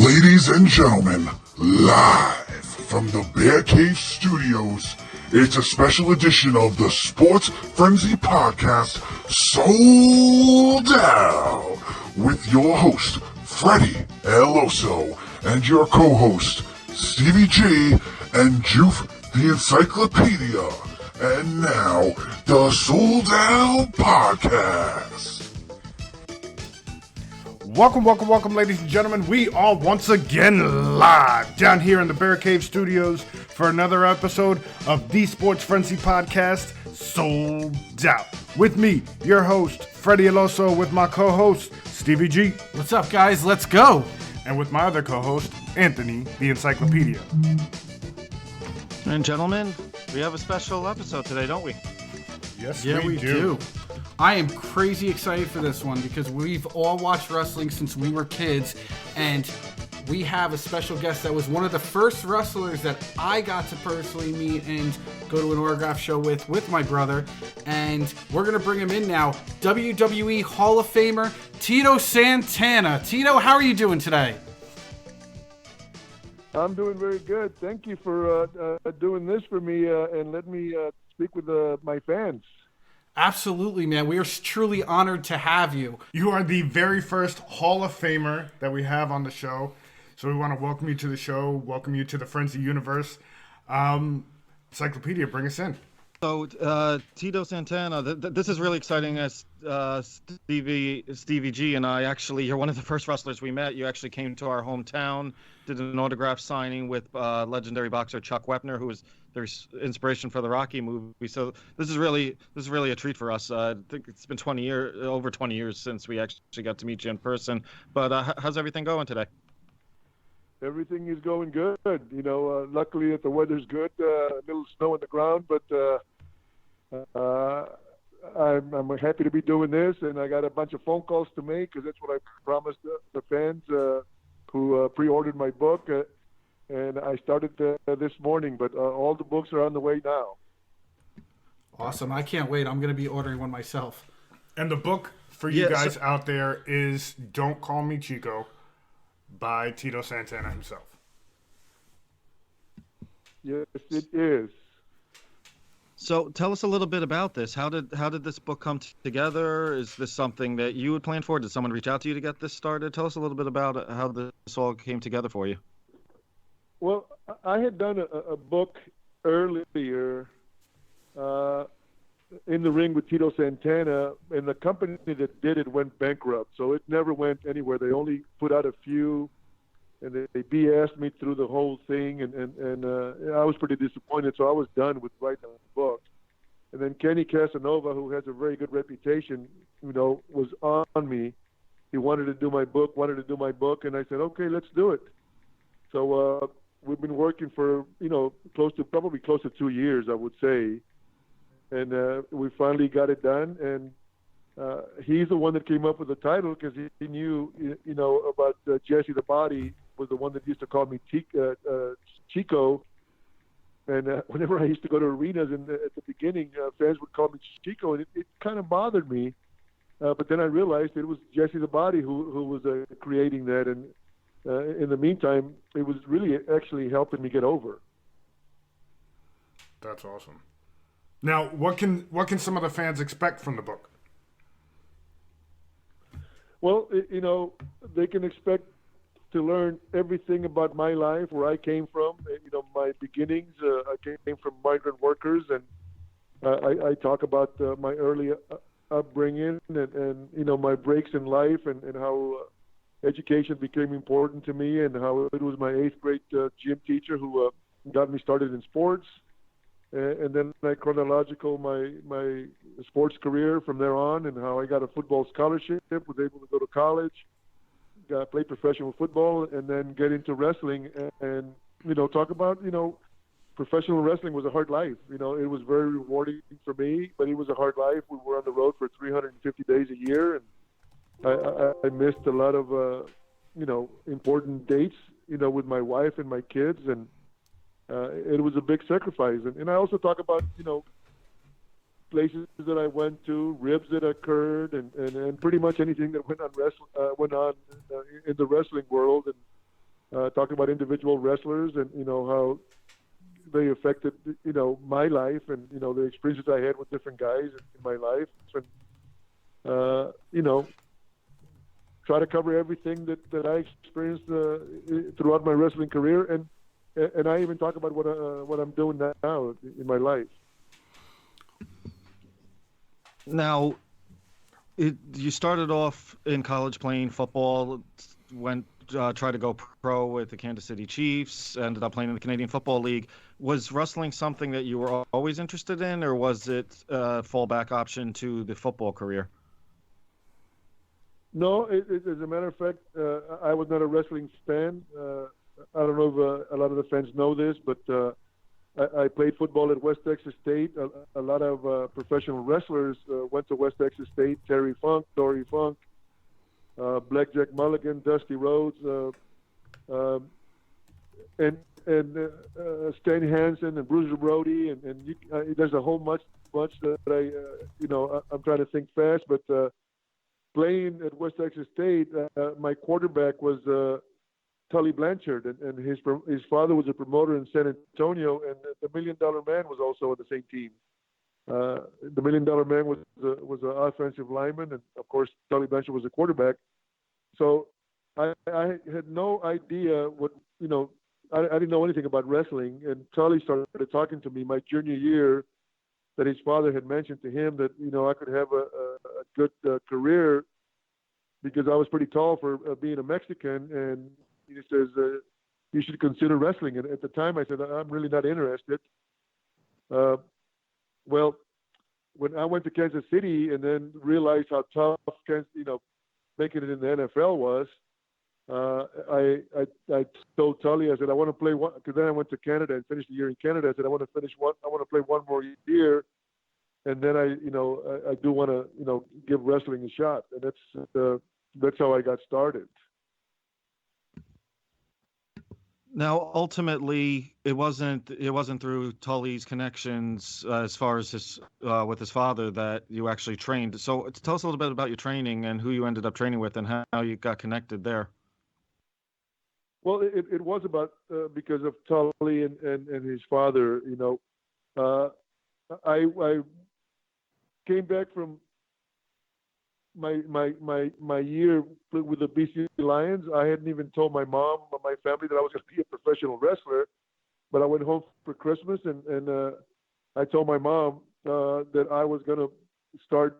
Ladies and gentlemen, live from the Bear Cave Studios, it's a special edition of the Sports Frenzy Podcast, Sold Out, with your host, Freddie Eloso, and your co-host, Stevie G, and Juve the Encyclopedia. And now, the Sold Out Podcast. Welcome, ladies and gentlemen. We are once again live down here in the Bear Cave Studios for another episode of the Sports Frenzy Podcast, Sold Out. With me, your host, Freddie Eloso, with my co-host, Stevie G. What's up, guys? Let's go. And with my other co-host, Anthony, the Encyclopedia. And gentlemen, we have a special episode today, don't we? Yes, Yeah, we do. I am crazy excited for this one because we've all watched wrestling since we were kids, and we have a special guest that was one of the first wrestlers that I got to personally meet and go to an autograph show with my brother, and we're going to bring him in now. WWE Hall of Famer, Tito Santana. Tito, how are you doing today? I'm doing very good. Thank you for doing this for me and let me speak with my fans. Absolutely, man. We are truly honored to have you. You are the very first Hall of Famer that we have on the show. So we want to welcome you to the show, welcome you to the Frenzy universe. Encyclopedia, bring us in. So, Tito Santana, this is really exciting. As Stevie G and I, actually, you're one of the first wrestlers we met. You actually came to our hometown, did an autograph signing with legendary boxer Chuck Wepner, who was there's inspiration for the Rocky movie. So this is really a treat for us. I think it's been over 20 years since we actually got to meet you in person. But how's everything going today? Everything is going good. You know, luckily the weather's good. A little snow on the ground, but I'm happy to be doing this. And I got a bunch of phone calls to make because that's what I promised the fans who pre-ordered my book. And I started this morning, but all the books are on the way now. Awesome. I can't wait. I'm going to be ordering one myself. And the book for you guys out there is Don't Call Me Chico by Tito Santana himself. Yes, it is. So tell us a little bit about this. How did this book come together? Is this something that you had planned for? Did someone reach out to you to get this started? Tell us a little bit about how this all came together for you. Well, I had done a book earlier in the ring with Tito Santana, and the company that did it went bankrupt, so it never went anywhere. They only put out a few, and they BS'd me through the whole thing, and I was pretty disappointed, so I was done with writing the book. And then Kenny Casanova, who has a very good reputation, was on me. He wanted to do my book, and I said, okay, let's do it. So we've been working for, close to 2 years, I would say. And we finally got it done. And he's the one that came up with the title because he knew, about Jesse the Body was the one that used to call me Chico. And whenever I used to go to arenas at the beginning, fans would call me Chico, and it kind of bothered me. But then I realized it was Jesse the Body who was creating that. And in the meantime, it was really actually helping me get over. That's awesome. Now, what can some of the fans expect from the book? Well, they can expect to learn everything about my life, where I came from, my beginnings. I came from migrant workers, and I talk about my early upbringing and my breaks in life and how education became important to me, and how it was my 8th grade gym teacher who got me started in sports. And then my sports career from there on, and how I got a football scholarship, was able to go to college, play professional football, and then get into wrestling and talk about, professional wrestling was a hard life. It was very rewarding for me, but it was a hard life. We were on the road for 350 days a year, and I missed a lot of, important dates, with my wife and my kids, and it was a big sacrifice. And I also talk about, places that I went to, ribs that occurred, and pretty much anything that went on in the wrestling world. And talked about individual wrestlers and how they affected my life and the experiences I had with different guys in my life, and try to cover everything that I experienced throughout my wrestling career, and I even talk about what I'm doing now in my life. Now, you started off in college playing football, went tried to go pro with the Kansas City Chiefs, ended up playing in the Canadian Football League. Was wrestling something that you were always interested in, or was it a fallback option to the football career? No, as a matter of fact, I was not a wrestling fan. I don't know if a lot of the fans know this, but I played football at West Texas State. A lot of professional wrestlers went to West Texas State. Terry Funk, Dory Funk, Blackjack Mulligan, Dusty Rhodes, and Stan Hansen and Bruiser Brody, and there's a whole bunch that I'm trying to think fast, but playing at West Texas State, my quarterback was Tully Blanchard, and his father was a promoter in San Antonio, and the $1 Million Man was also on the same team. The $1 Million Man was an offensive lineman, and of course Tully Blanchard was a quarterback. So I had no idea what I didn't know anything about wrestling, and Tully started talking to me my junior year that his father had mentioned to him that I could have a good career because I was pretty tall for being a Mexican, and he says you should consider wrestling. And at the time, I said I'm really not interested. Well, when I went to Kansas City and then realized how tough making it in the NFL was, I told Tully, I said, I want to play one, because then I went to Canada and finished the year in Canada. I said, I want to play one more year, and then I do want to give wrestling a shot, and that's how I got started. Now, ultimately, it wasn't through Tully's connections as far as his with his father that you actually trained. So tell us a little bit about your training and who you ended up training with and how you got connected there. Well, it was about because of Tully and his father. I came back from my year with the BC Lions. I hadn't even told my mom or my family that I was going to be a professional wrestler, but I went home for Christmas and I told my mom that I was going to start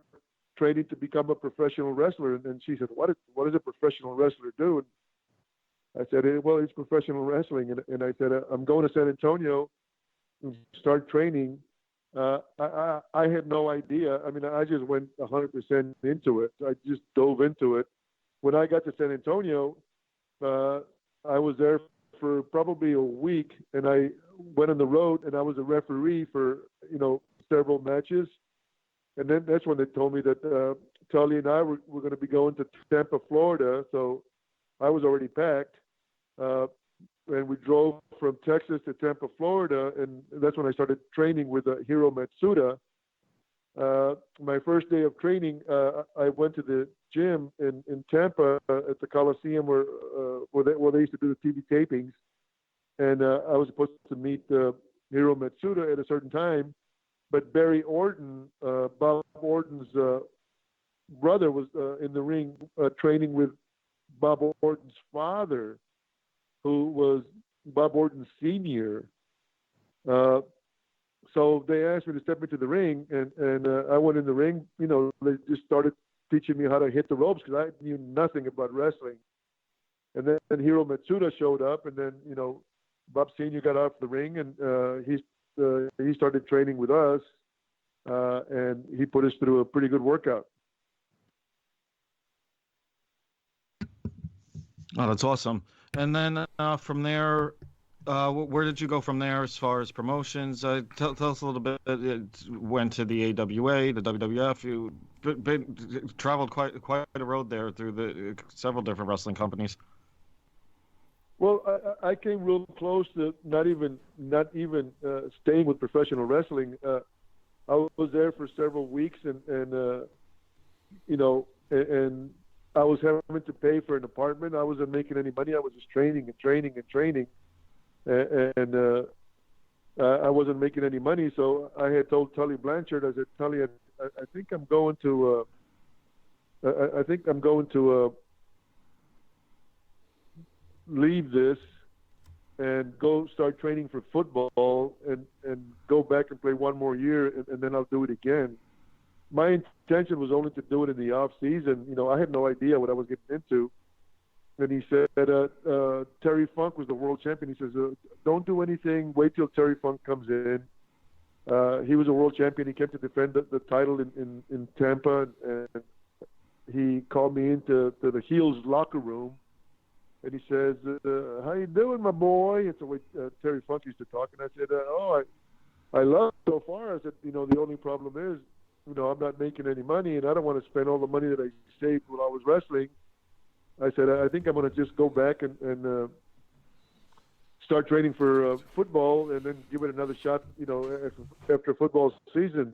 training to become a professional wrestler, and she said, what does a professional wrestler do? And I said, well, it's professional wrestling, and I said, I'm going to San Antonio and start training. I had no idea. I mean, I just went 100% into it. I just dove into it. When I got to San Antonio, I was there for probably a week, and I went on the road, and I was a referee for several matches. And then that's when they told me that Tully and I were going to be going to Tampa, Florida. So I was already packed. And we drove from Texas to Tampa, Florida, and that's when I started training with Hiro Matsuda. My first day of training, I went to the gym in Tampa at the Coliseum where they used to do the TV tapings, and I was supposed to meet Hiro Matsuda at a certain time, but Barry Orton, Bob Orton's brother, was in the ring training with Bob Orton's father, who was Bob Orton Sr. So they asked me to step into the ring, and I went in the ring. They just started teaching me how to hit the ropes because I knew nothing about wrestling. And then Hiro Matsuda showed up, and then Bob Sr. got off the ring, and he started training with us, and he put us through a pretty good workout. Oh, that's awesome. And then from there, where did you go from there as far as promotions? Tell us a little bit. Went to the AWA, the WWF. You traveled quite a road there through the several different wrestling companies. Well, I came real close to not even staying with professional wrestling. I was there for several weeks, and I was having to pay for an apartment. I wasn't making any money. I was just training and training and training, and I wasn't making any money. So I had told Tully Blanchard, I said, Tully, I think I'm going to, leave this and go start training for football and go back and play one more year, and then I'll do it again. My intention was only to do it in the off season. You know, I had no idea what I was getting into. And he said, Terry Funk was the world champion. He says, don't do anything. Wait till Terry Funk comes in. He was a world champion. He came to defend the title in Tampa, and he called me into the Heels locker room. And he says, how you doing, my boy? It's the way Terry Funk used to talk. And I said, I love it so far. I said, you know, the only problem is, you know, I'm not making any money, and I don't want to spend all the money that I saved while I was wrestling. I said, I think I'm going to just go back and start training for football and then give it another shot, you know, after football season.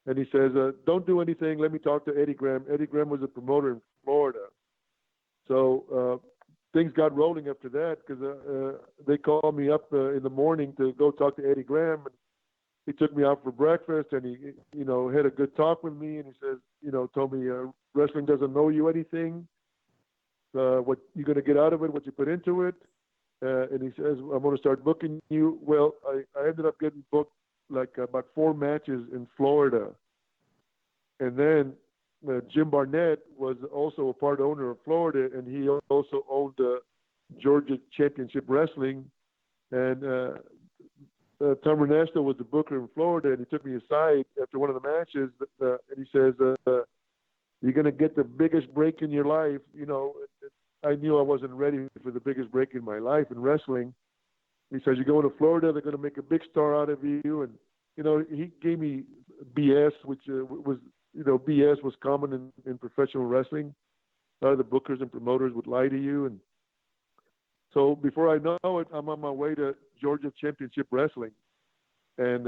And he says, don't do anything. Let me talk to Eddie Graham. Eddie Graham was a promoter in Florida. So things got rolling after that because they called me up in the morning to go talk to Eddie Graham. And he took me out for breakfast, and he, you know, had a good talk with me. And he says, you know, told me wrestling doesn't know you anything. What you're going to get out of it, what you put into it. And he says, I'm going to start booking you. Well, I ended up getting booked like about 4 matches in Florida. And then Jim Barnett was also a part owner of Florida, and he also owned Georgia Championship Wrestling. And Tom Renasco was the booker in Florida, and he took me aside after one of the matches, and he says, you're going to get the biggest break in your life. You know, I knew I wasn't ready for the biggest break in my life in wrestling. He says, you're going to Florida, they're going to make a big star out of you. And, you know, he gave me BS, which was, you know, BS was common in professional wrestling. A lot of the bookers and promoters would lie to you. And so before I know it, I'm on my way to Georgia Championship Wrestling. And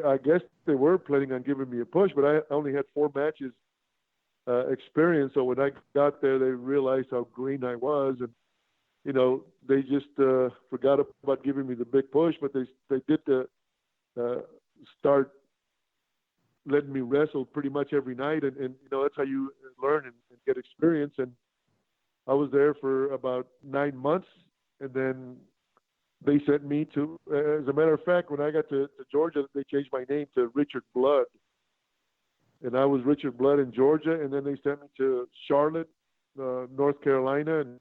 I guess they were planning on giving me a push, but I only had 4 matches experience. So when I got there, they realized how green I was. And, you know, they just forgot about giving me the big push, but they did start letting me wrestle pretty much every night. And you know, that's how you learn and get experience. And I was there for about 9 months, and then they sent me to, as a matter of fact, when I got to Georgia, they changed my name to Richard Blood. And I was Richard Blood in Georgia, and then they sent me to Charlotte, North Carolina, and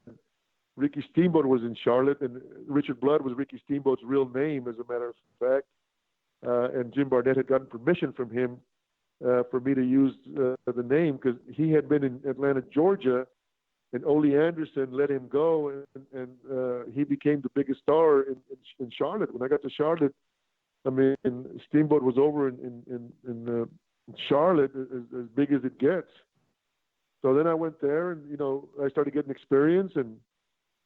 Ricky Steamboat was in Charlotte, and Richard Blood was Ricky Steamboat's real name, as a matter of fact. And Jim Barnett had gotten permission from him for me to use the name because he had been in Atlanta, Georgia, and Ole Anderson let him go, and he became the biggest star in Charlotte. When I got to Charlotte, I mean, Steamboat was over in Charlotte, as big as it gets. So then I went there, and you know, I started getting experience, and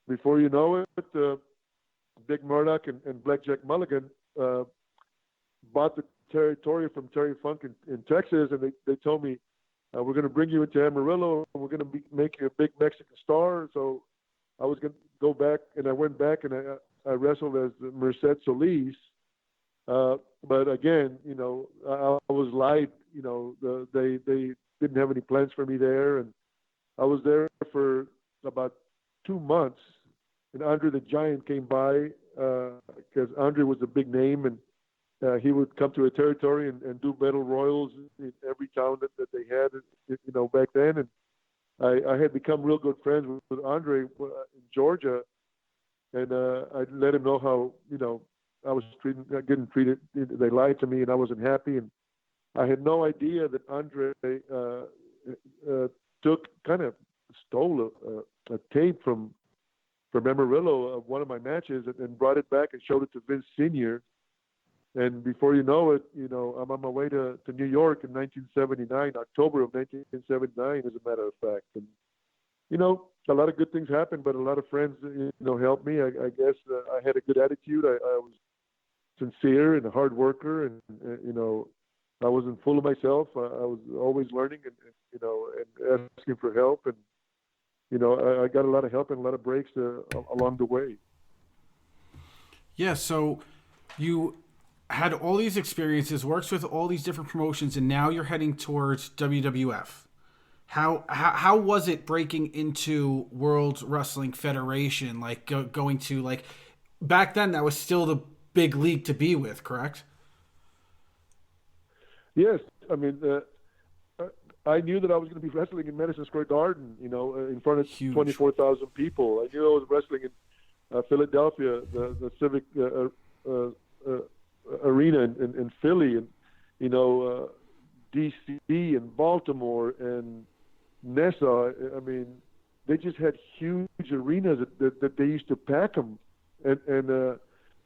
before you know it, Dick Murdoch and Blackjack Mulligan bought the territory from Terry Funk in Texas, and they told me, we're going to bring you into Amarillo, and we're going to make you a big Mexican star. So I was going to go back, and I went back, and I wrestled as Merced Solis. But again, you know, I was light. You know, they didn't have any plans for me there, and I was there for about 2 months. And Andre the Giant came by because Andre was a big name, and he would come to a territory and do battle royals in every town that they had, you know, back then. And I had become real good friends with Andre in Georgia, and I let him know how, you know, I was getting treated. They lied to me, and I wasn't happy. And I had no idea that Andre stole a tape from Amarillo of one of my matches and brought it back and showed it to Vince Sr. And before you know it, you know, I'm on my way to New York in 1979, October of 1979, as a matter of fact. And, you know, a lot of good things happened, but a lot of friends, you know, helped me. I guess I had a good attitude. I was sincere and a hard worker, and you know, I wasn't full of myself. I was always learning and you know, and asking for help. And I got a lot of help and a lot of breaks along the way. Yeah, so you had all these experiences, works with all these different promotions, and now you're heading towards WWF. How was it breaking into World Wrestling Federation? Like going to like back then, that was still the big league to be with, correct? Yes, I mean, I knew that I was going to be wrestling in Madison Square Garden, in front of Huge. 24,000 people. I knew I was wrestling in Philadelphia, the Civic Arena in Philly, and DC and Baltimore and Nassau. I mean, they just had huge arenas that they used to pack them, and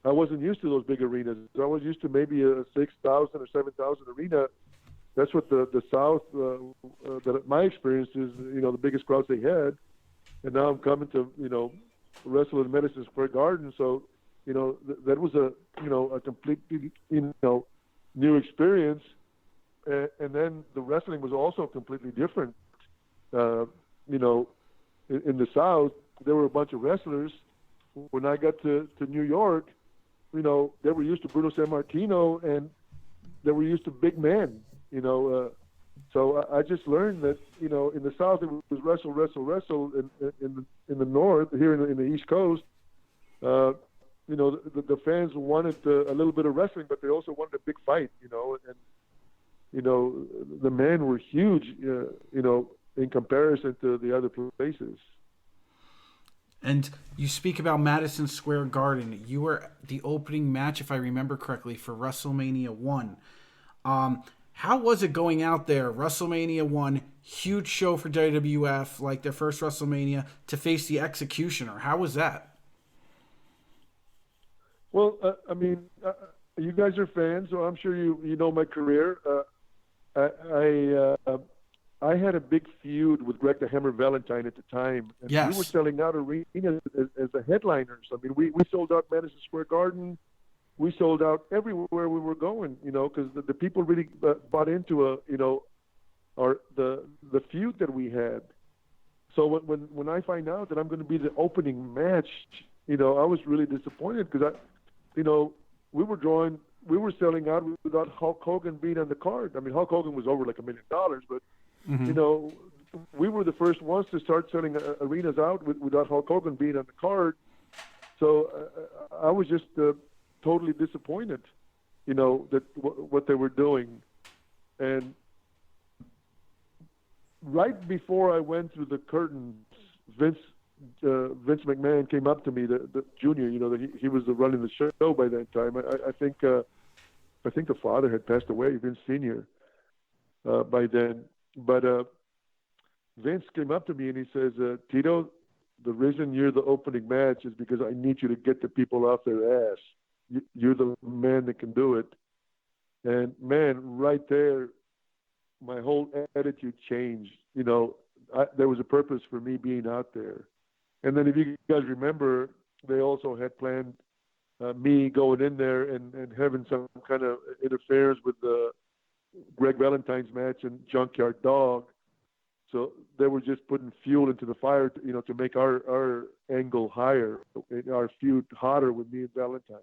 I wasn't used to those big arenas. I was used to maybe a 6,000 or 7,000 arena. That's what the South, that my experience is, the biggest crowds they had. And now I'm coming to, wrestle in Madison Square Garden. So, that was a completely, new experience. And then the wrestling was also completely different. In the South, there were a bunch of wrestlers. When I got to New York, they were used to Bruno Sammartino, and they were used to big men, So I just learned that, in the South, it was wrestle. In the North, here in the East Coast, the fans wanted a little bit of wrestling, but they also wanted a big fight, and the men were huge, in comparison to the other places. And you speak about Madison Square Garden. You were the opening match, if I remember correctly, for WrestleMania 1. How was it going out there? WrestleMania 1, huge show for WWF, like their first WrestleMania, to face the Executioner. How was that? Well, you guys are fans, so I'm sure you know my career. I had a big feud with Greg the Hammer Valentine at the time. And Yes. We were selling out arenas as the headliners. I mean, we sold out Madison Square Garden. We sold out everywhere we were going, because the people really bought into the feud that we had. So when I find out that I'm going to be the opening match, I was really disappointed because we were selling out without Hulk Hogan being on the card. I mean, Hulk Hogan was over like $1 million, but we were the first ones to start selling arenas out without Hulk Hogan being on the card. So I was just totally disappointed, that what they were doing. And right before I went through the curtains, Vince McMahon came up to me, the junior. He was running the show by that time. I think the father had passed away, Vince Senior, by then. But Vince came up to me and he says, Tito, the reason you're the opening match is because I need you to get the people off their ass. You're the man that can do it. And man, right there, my whole attitude changed. There was a purpose for me being out there. And then if you guys remember, they also had planned me going in there and having some kind of interference with the Greg Valentine's match and Junkyard Dog. So they were just putting fuel into the fire, to make our angle higher, our feud hotter with me and Valentine.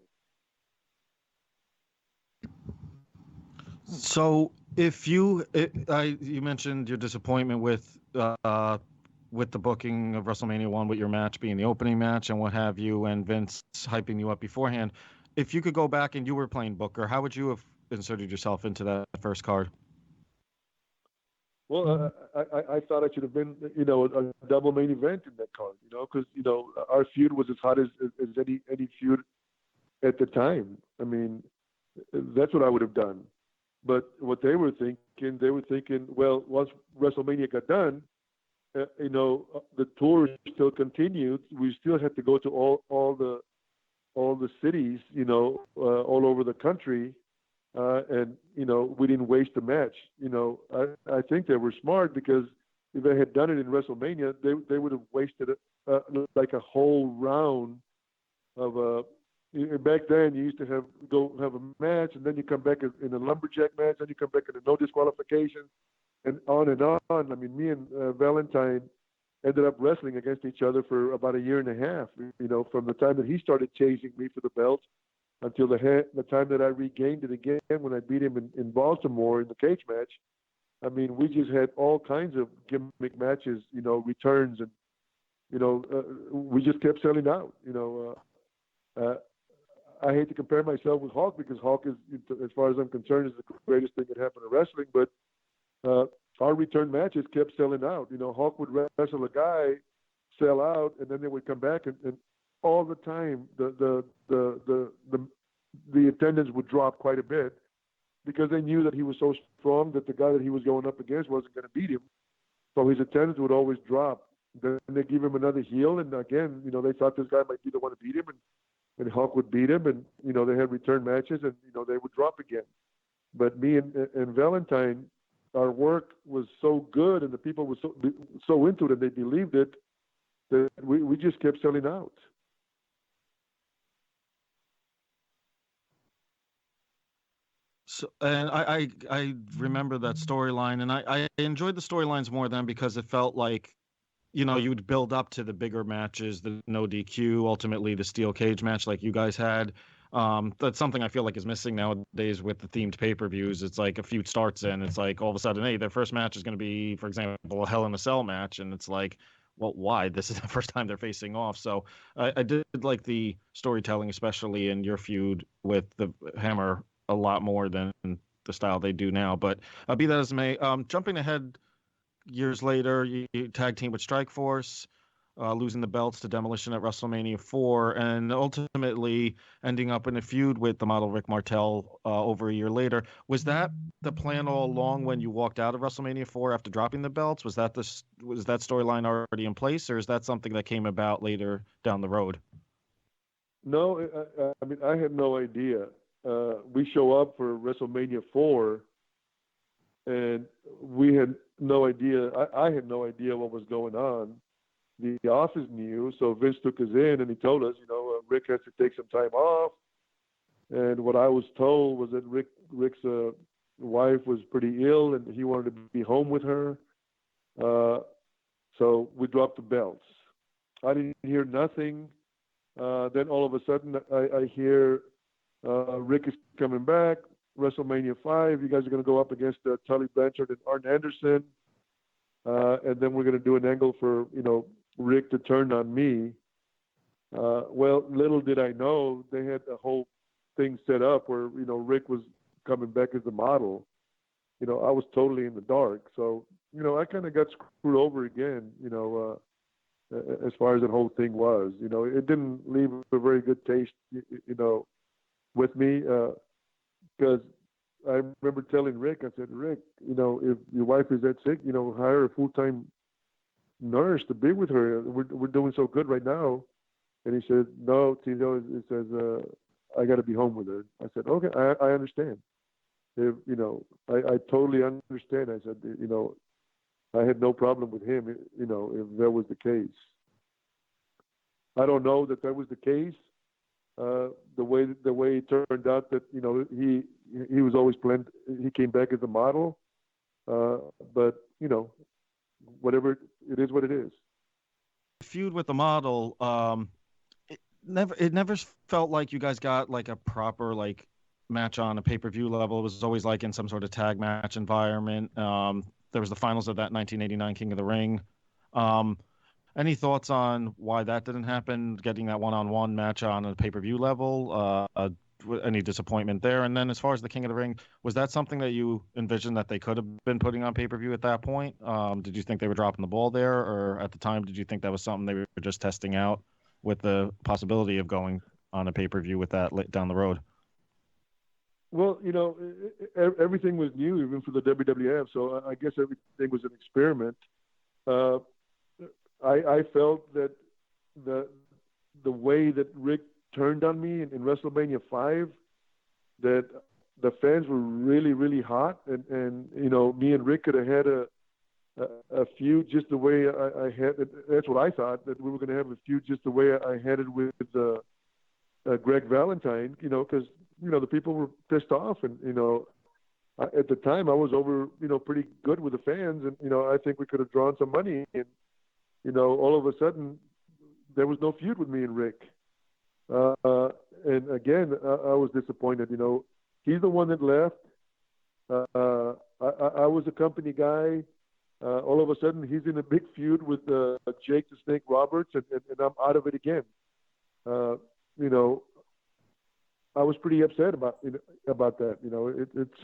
So if you mentioned your disappointment with the booking of WrestleMania 1 with your match being the opening match and what have you, and Vince hyping you up beforehand. If you could go back and you were playing Booker, how would you have inserted yourself into that first card? Well, I thought I should have been, a double main event in that card, because, our feud was as hot as any feud at the time. I mean, that's what I would have done. But what they were thinking, well, once WrestleMania got done, the tour still continued. We still had to go to all the cities, all over the country, and we didn't waste the match. I think they were smart because if they had done it in WrestleMania, they would have wasted like a whole round of back then you used to go have a match, and then you come back in a lumberjack match, then you come back in a no disqualification, and on and on. I mean, me and Valentine, ended up wrestling against each other for about a year and a half. From the time that he started chasing me for the belt until the time that I regained it again when I beat him in Baltimore in the cage match. I mean, we just had all kinds of gimmick matches, returns, and we just kept selling out. I hate to compare myself with Hawk because Hawk is, as far as I'm concerned, is the greatest thing that happened to wrestling. But our return matches kept selling out. Hawk would wrestle a guy, sell out, and then they would come back, and all the time the attendance would drop quite a bit because they knew that he was so strong that the guy that he was going up against wasn't going to beat him. So his attendance would always drop. Then they give him another heel, and again, they thought this guy might be the one to beat him, and Hawk would beat him, and they had return matches, and they would drop again. But me and Valentine, our work was so good, and the people were so into it, and they believed it, that we just kept selling out. So, and I remember that storyline, and I enjoyed the storylines more then because it felt like, you would build up to the bigger matches, the no DQ, ultimately the steel cage match like you guys had. That's something I feel like is missing nowadays with the themed pay-per-views. It's like a feud starts in, it's like all of a sudden, hey, their first match is going to be, for example, a Hell in a Cell match, and it's like, well, why? This is the first time they're facing off. So I did like the storytelling, especially in your feud with the Hammer, a lot more than the style they do now. But be that as it may, jumping ahead years later, you tag team with Strikeforce, losing the belts to Demolition at WrestleMania 4, and ultimately ending up in a feud with the model Rick Martel over a year later. Was that the plan all along when you walked out of WrestleMania 4 after dropping the belts? Was that storyline already in place, or is that something that came about later down the road? No, I mean, I had no idea. We show up for WrestleMania 4, and we had no idea. I had no idea what was going on. The office knew, so Vince took us in and he told us, Rick has to take some time off. And what I was told was that Rick's wife was pretty ill and he wanted to be home with her. So we dropped the belts. I didn't hear nothing. Then all of a sudden I hear Rick is coming back. WrestleMania 5, you guys are going to go up against Tully Blanchard and Arn Anderson. And then we're going to do an angle for, Rick to turn on me. Well, little did I know they had a whole thing set up where, Rick was coming back as the model. I was totally in the dark. So, I kind of got screwed over again, as far as that whole thing was. It didn't leave a very good taste, with me, because I remember telling Rick, I said, Rick, if your wife is that sick, hire a full-time nurse to be with her. We're doing so good right now. And he said, no, Tito, it says, I got to be home with her. I said, okay, I understand. If, I totally understand. I said, I had no problem with him, if that was the case. I don't know that was the case. The way it turned out that he was always planned. He came back as a model, but whatever it is, what it is. Feud with the model. It never felt like you guys got like a proper match on a pay-per-view level. It was always like in some sort of tag match environment. There was the finals of that 1989 King of the Ring. Any thoughts on why that didn't happen? Getting that one-on-one match on a pay-per-view level? Any disappointment there? And then as far as the King of the Ring, was that something that you envisioned that they could have been putting on pay-per-view at that point? Did you think they were dropping the ball there, or at the time did you think that was something they were just testing out with the possibility of going on a pay-per-view with that down the road? Well, everything was new, even for the WWF. So I guess everything was an experiment. I felt that the way that Rick turned on me in WrestleMania 5, that the fans were really, really hot, and me and Rick could have had a feud just the way I had it. That's what I thought, that we were going to have a feud just the way I had it with Greg Valentine, because the people were pissed off, and at the time I was over pretty good with the fans, and I think we could have drawn some money, and all of a sudden there was no feud with me and Rick. And again, I was disappointed. He's the one that left. I was a company guy. All of a sudden, he's in a big feud with Jake the Snake Roberts, and I'm out of it again. I was pretty upset about that. It's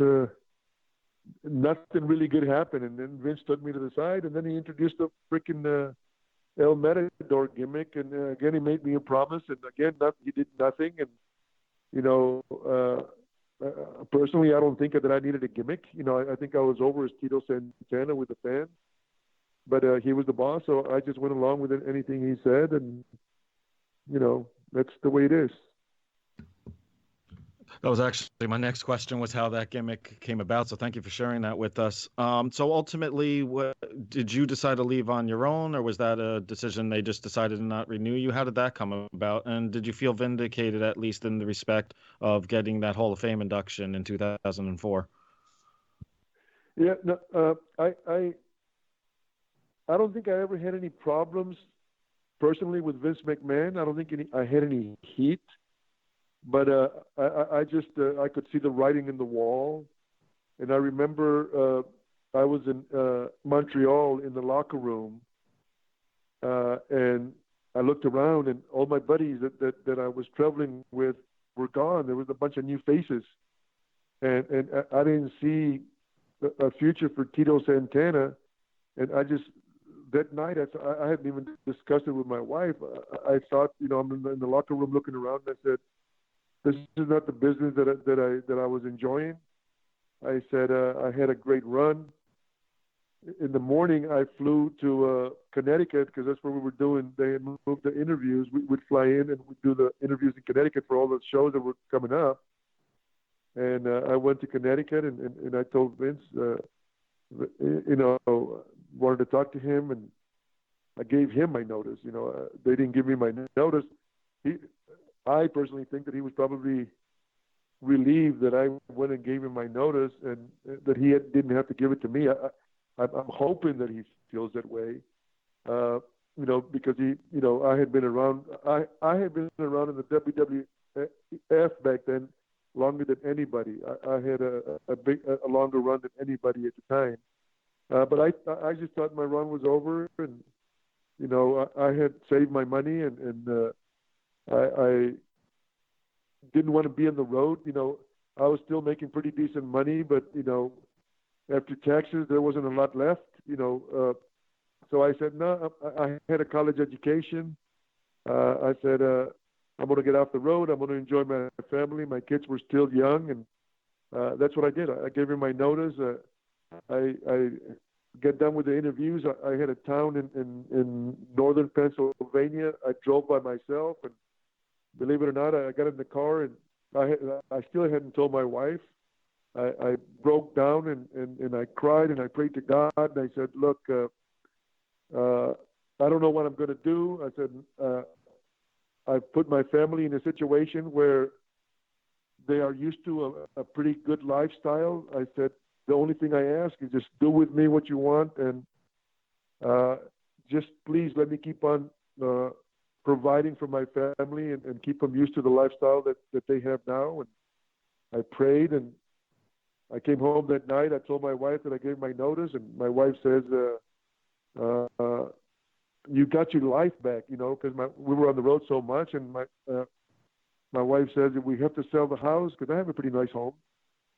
nothing really good happened, and then Vince took me to the side, and then he introduced the freaking El Matador gimmick, and again he made me a promise, and again he did nothing, and personally I don't think that I needed a gimmick. I think I was over as Tito Santana with the fans, but he was the boss, so I just went along with anything he said, and that's the way it is. That was actually my next question, was how that gimmick came about. So thank you for sharing that with us. So ultimately, did you decide to leave on your own, or was that a decision they just decided to not renew you? How did that come about? And did you feel vindicated, at least in the respect of getting that Hall of Fame induction in 2004? Yeah, no, I don't think I ever had any problems personally with Vince McMahon. I don't think I had any heat. But I just I could see the writing in the wall, and I remember I was in Montreal in the locker room, and I looked around, and all my buddies that I was traveling with were gone. There was a bunch of new faces, and I didn't see a future for Tito Santana, and I just that night I hadn't even discussed it with my wife. I thought, I'm in the locker room looking around, and I said, this is not the business that I was enjoying. I said I had a great run. In the morning, I flew to Connecticut because that's where we were doing. They had moved the interviews. We would fly in and we'd do the interviews in Connecticut for all the shows that were coming up. And I went to Connecticut and I told Vince, wanted to talk to him, and I gave him my notice. They didn't give me my notice. I personally think that he was probably relieved that I went and gave him my notice, and that he didn't have to give it to me. I'm hoping that he feels that way, because I had been around. I had been around in the WWF back then longer than anybody. I had a longer run than anybody at the time. But I just thought my run was over, and I had saved my money, and I didn't want to be on the road. I was still making pretty decent money, but after taxes, there wasn't a lot left. So I said, no. I had a college education. I said, I'm going to get off the road. I'm going to enjoy my family. My kids were still young, and that's what I did. I gave him my notice. I get done with the interviews. I had a town in northern Pennsylvania. I drove by myself, and believe it or not, I got in the car, and I still hadn't told my wife. I broke down and I cried, and I prayed to God, and I said, look, I don't know what I'm going to do. I said, I've put my family in a situation where they are used to a pretty good lifestyle. I said, the only thing I ask is just do with me what you want, and just please let me keep on providing for my family and keep them used to the lifestyle that they have now. And I prayed, and I came home that night. I told my wife that I gave my notice, and my wife says, you got your life back, because we were on the road so much. And my wife says, if we have to sell the house, because I have a pretty nice home,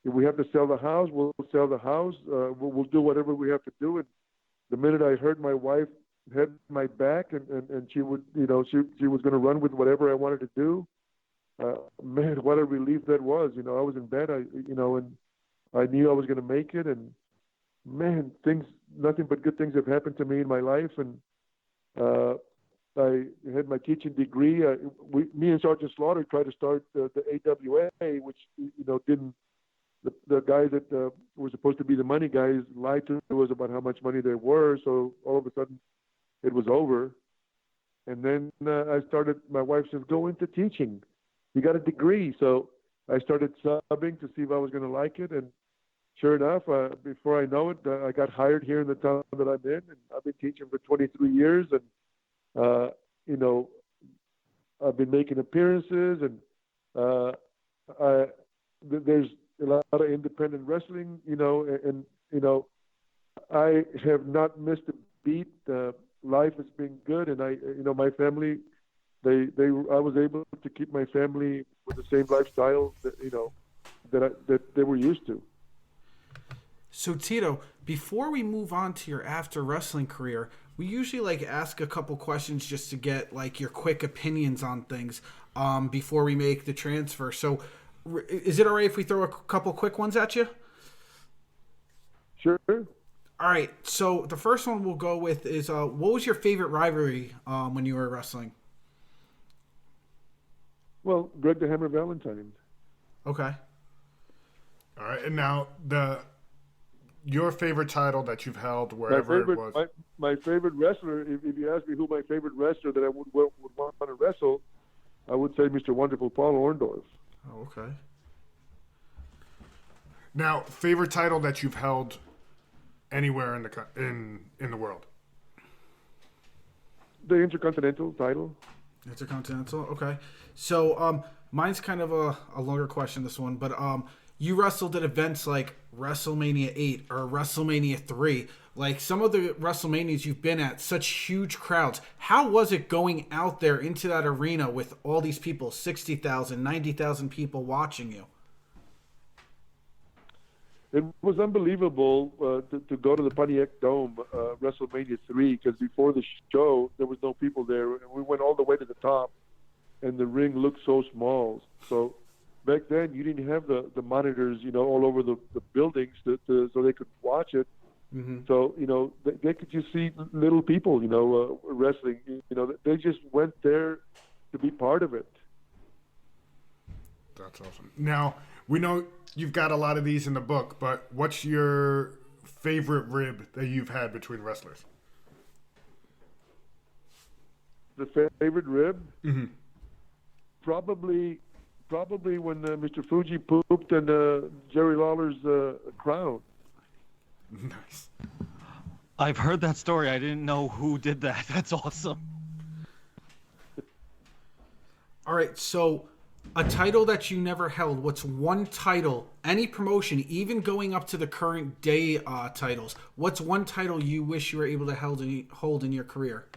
if we have to sell the house, we'll sell the house. We'll do whatever we have to do. And the minute I heard my wife had my back, and she would, she was going to run with whatever I wanted to do. Man, what a relief that was. I was in bed, and I knew I was going to make it. And man, nothing but good things have happened to me in my life. And I had my teaching degree. Me and Sergeant Slaughter tried to start the AWA, which didn't. The guys that were supposed to be the money guys lied to us about how much money they were. So all of a sudden, it was over. And then I started. My wife says, "Go into teaching. You got a degree." So I started subbing to see if I was going to like it, and sure enough, before I know it, I got hired here in the town that I'm in, and I've been teaching for 23 years, and you know, I've been making appearances, and there's a lot of independent wrestling, and I have not missed a beat. Life has been good, and my family, I was able to keep my family with the same lifestyle that they were used to. So Tito, before we move on to your after wrestling career, we usually ask a couple questions just to get your quick opinions on things before we make the transfer. So is it all right if we throw a couple quick ones at you? Sure. All right. So the first one we'll go with is what was your favorite rivalry when you were wrestling? Well, Greg the Hammer Valentine. Okay. All right, and now your favorite title that you've held wherever it was. My favorite wrestler, if you ask me who my favorite wrestler that I would want to wrestle, I would say Mr. Wonderful Paul Orndorff. Oh, okay. Now, favorite title that you've held anywhere in the world? The Intercontinental title. Intercontinental, okay. So mine's kind of a longer question, this one, but you wrestled at events like WrestleMania 8 or WrestleMania 3. Some of the WrestleManias you've been at, such huge crowds. How was it going out there into that arena with all these people, 60,000, 90,000 people watching you? It was unbelievable to go to the Pontiac Dome, WrestleMania 3, because before the show, there was no people there. And we went all the way to the top, and the ring looked so small. So back then, you didn't have the monitors, all over the buildings so they could watch it. Mm-hmm. So, they could just see little people, wrestling. They just went there to be part of it. That's awesome. Now, we know you've got a lot of these in the book, but what's your favorite rib that you've had between wrestlers? The favorite rib? Mm-hmm. Probably when Mr. Fuji pooped in Jerry Lawler's crown. Nice. I've heard that story. I didn't know who did that. That's awesome. All right, so a title that you never held. What's one title, any promotion, even going up to the current day titles? What's one title you wish you were able to hold in your career?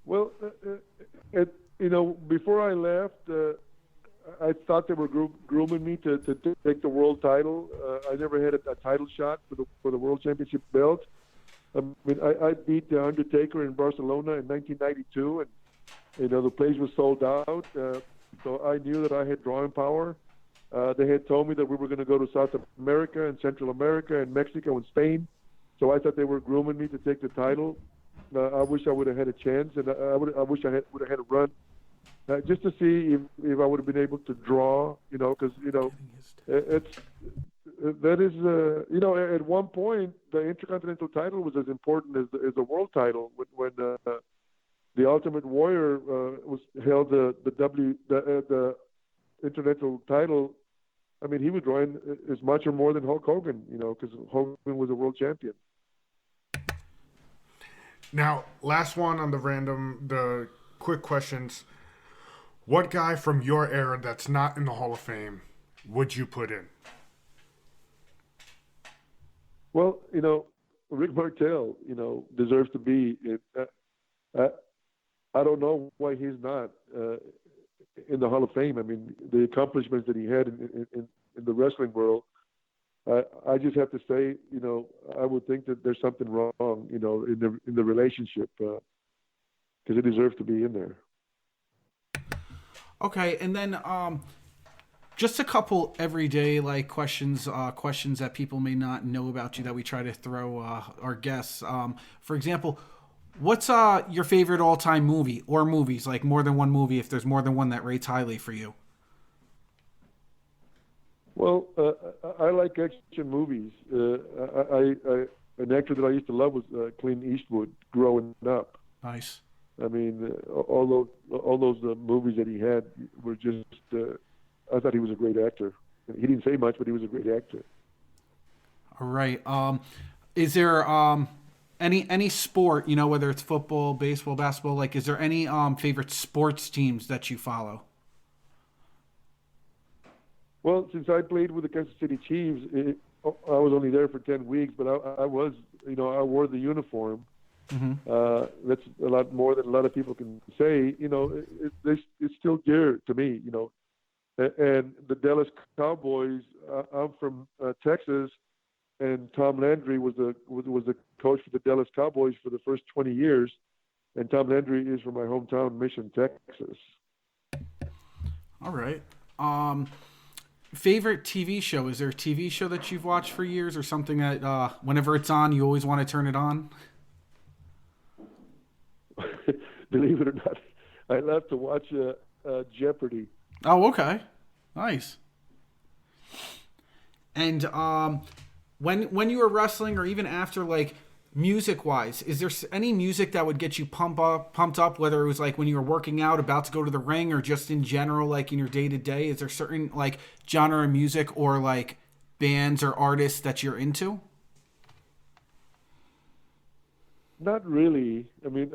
Well, before I left, I thought they were grooming me to take the world title. I never had a title shot for the world championship belt. I mean, I beat the Undertaker in Barcelona in 1992, and the place was sold out. So I knew that I had drawing power. They had told me that we were going to go to South America and Central America and Mexico and Spain. So I thought they were grooming me to take the title. I wish I would have had a chance, and I wish I would have had a run. Just to see if I would have been able to draw, because at one point the Intercontinental title was as important as the world title when the Ultimate Warrior was held the Intercontinental title. I mean, he was drawing as much or more than Hulk Hogan, because Hogan was a world champion. Now, last one on the quick questions. What guy from your era that's not in the Hall of Fame would you put in? Well, Rick Martel, deserves to be. I don't know why he's not in the Hall of Fame. I mean, the accomplishments that he had in the wrestling world. I just have to say, I would think that there's something wrong, in the relationship, because he deserves to be in there. Okay, and then just a couple everyday questions that people may not know about you that we try to throw our guests. For example, what's your favorite all-time movie or movies? More than one movie, if there's more than one that rates highly for you. Well, I like action movies. An actor that I used to love was Clint Eastwood growing up. Nice. I mean, all those movies that he had were just. I thought he was a great actor. He didn't say much, but he was a great actor. All right. Is there any sport, whether it's football, baseball, basketball, like is there any favorite sports teams that you follow? Well, since I played with the Kansas City Chiefs, I was only there for 10 weeks, but I was, I wore the uniform. Mm-hmm. That's a lot more than a lot of people can say. It's still dear to me. And the Dallas Cowboys. I'm from Texas, and Tom Landry was the coach for the Dallas Cowboys for the first 20 years, and Tom Landry is from my hometown, Mission, Texas. All right. Favorite TV show? Is there a TV show that you've watched for years, or something that whenever it's on, you always want to turn it on? Believe it or not, I love to watch Jeopardy. Oh, okay, nice. And when you were wrestling, or even after, like music wise, is there any music that would get you pumped up? Whether it was like when you were working out, about to go to the ring, or just in general, like in your day to day. Is there certain like genre of music or like bands or artists that you're into? Not really. I mean,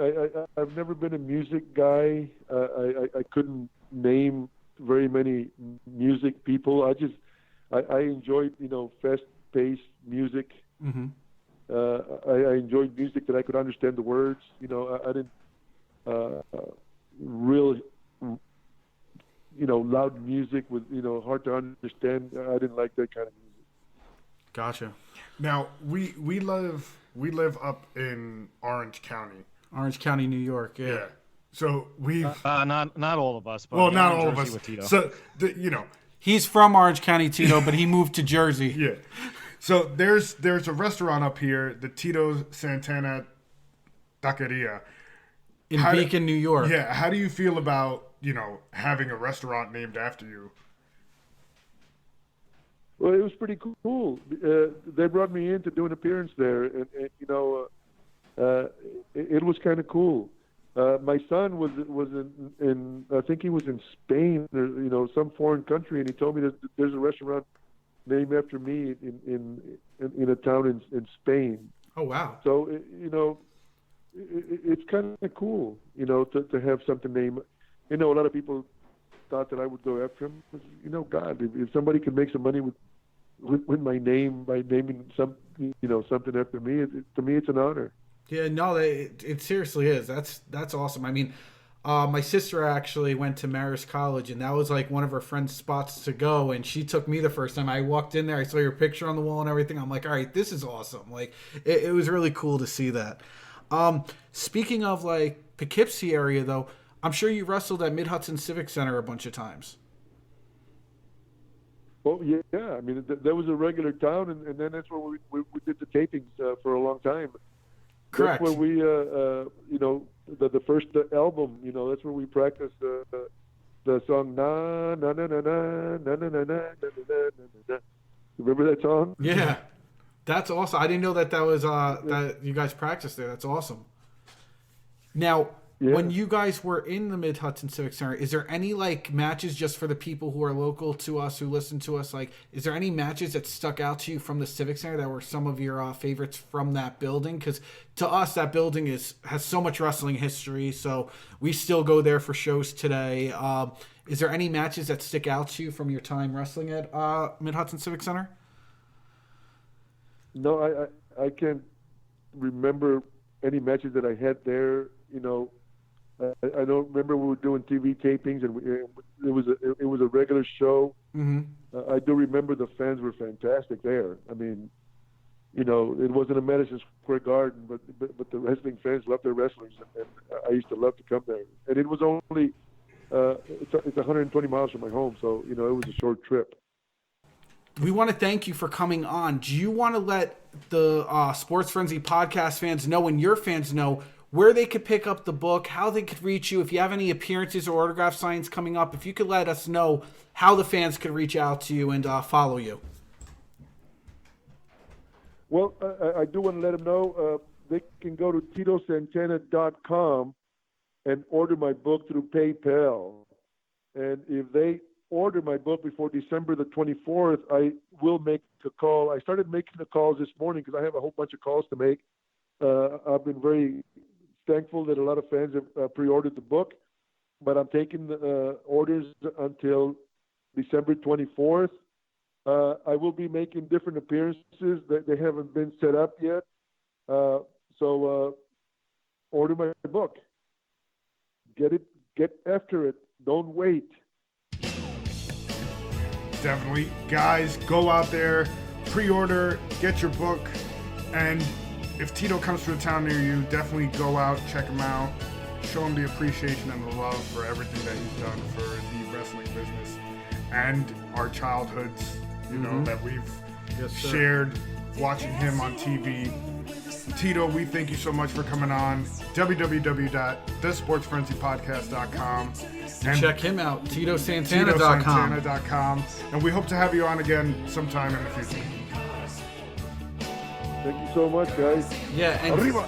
I've never been a music guy. I couldn't name very many music people. I enjoyed, fast-paced music. Mm-hmm. I enjoyed music that I could understand the words. I didn't really, loud music with, hard to understand. I didn't like that kind of music. Gotcha. Now we live up in Orange County, New York. Yeah. Yeah. So we've not all of us, but well, not I'm all of Jersey us. with Tito. So He's from Orange County, Tito, but he moved to Jersey. yeah. So there's a restaurant up here, the Tito Santana Taqueria In Beacon, New York. Yeah. How do you feel about having a restaurant named after you? Well, it was pretty cool. They brought me in to do an appearance there, and it was kind of cool. My son was in I think he was in Spain or some foreign country, and he told me that there's a restaurant named after me in a town in Spain. Oh wow! So it's kind of cool, to have something named. A lot of people thought that I would go after him. God, if somebody can make some money with my name by naming something after me, to me it's an honor. Yeah, no, it seriously is. That's awesome. I mean, my sister actually went to Marist College, and that was like one of her friend's spots to go. And she took me the first time. I walked in there, I saw your picture on the wall and everything. I'm like, all right, this is awesome. Like, it was really cool to see that. Speaking of like Poughkeepsie area, though, I'm sure you wrestled at Mid-Hudson Civic Center a bunch of times. Well, yeah. I mean, that was a regular town, and then that's where we did the tapings for a long time. Correct. That's where we, the first album, that's where we practiced the song na na na na na na na na na na na. Remember that song? Yeah, that's awesome. I didn't know that was that you guys practiced there. That's awesome. Now, when you guys were in the Mid-Hudson Civic Center, is there any like matches, just for the people who are local to us, who listen to us? Like, is there any matches that stuck out to you from the Civic Center that were some of your favorites from that building? Because to us, that building has so much wrestling history, so we still go there for shows today. Is there any matches that stick out to you from your time wrestling at Mid-Hudson Civic Center? No, I can't remember any matches that I had there. I don't remember we were doing TV tapings, and it was a regular show. Mm-hmm. I do remember the fans were fantastic there. I mean, it wasn't a Madison Square Garden, but the wrestling fans loved their wrestlers, and I used to love to come there. And it was only it's 120 miles from my home, so it was a short trip. We want to thank you for coming on. Do you want to let the Sports Frenzy podcast fans know, and your fans know, where they could pick up the book, how they could reach you, if you have any appearances or autograph signings coming up, if you could let us know how the fans could reach out to you and follow you? Well, I do want to let them know they can go to TitoSantana.com and order my book through PayPal. And if they order my book before December the 24th, I will make a call. I started making the calls this morning because I have a whole bunch of calls to make. I've been very thankful that a lot of fans have pre-ordered the book, but I'm taking orders until December 24th. I will be making different appearances that they haven't been set up yet. So order my book. Get after it. Don't wait. Definitely. Guys, go out there, pre-order, get your book, and if Tito comes to a town near you, definitely go out, check him out, show him the appreciation and the love for everything that he's done for the wrestling business and our childhoods, you know, that we've shared watching him on TV. Tito, we thank you so much for coming on. www.thesportsfrenzypodcast.com. And check him out, TitoSantana.com. TitoSantana.com. And we hope to have you on again sometime in the future. Thank you so much, guys. Yeah, and Arriba!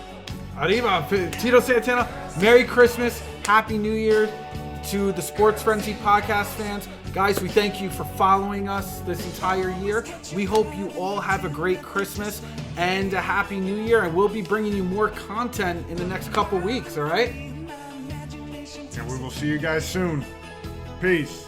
Tito Santana, Merry Christmas, Happy New Year to the Sports Frenzy podcast fans. Guys, we thank you for following us this entire year. We hope you all have a great Christmas and a Happy New Year, and we'll be bringing you more content in the next couple weeks, all right? And we will see you guys soon. Peace.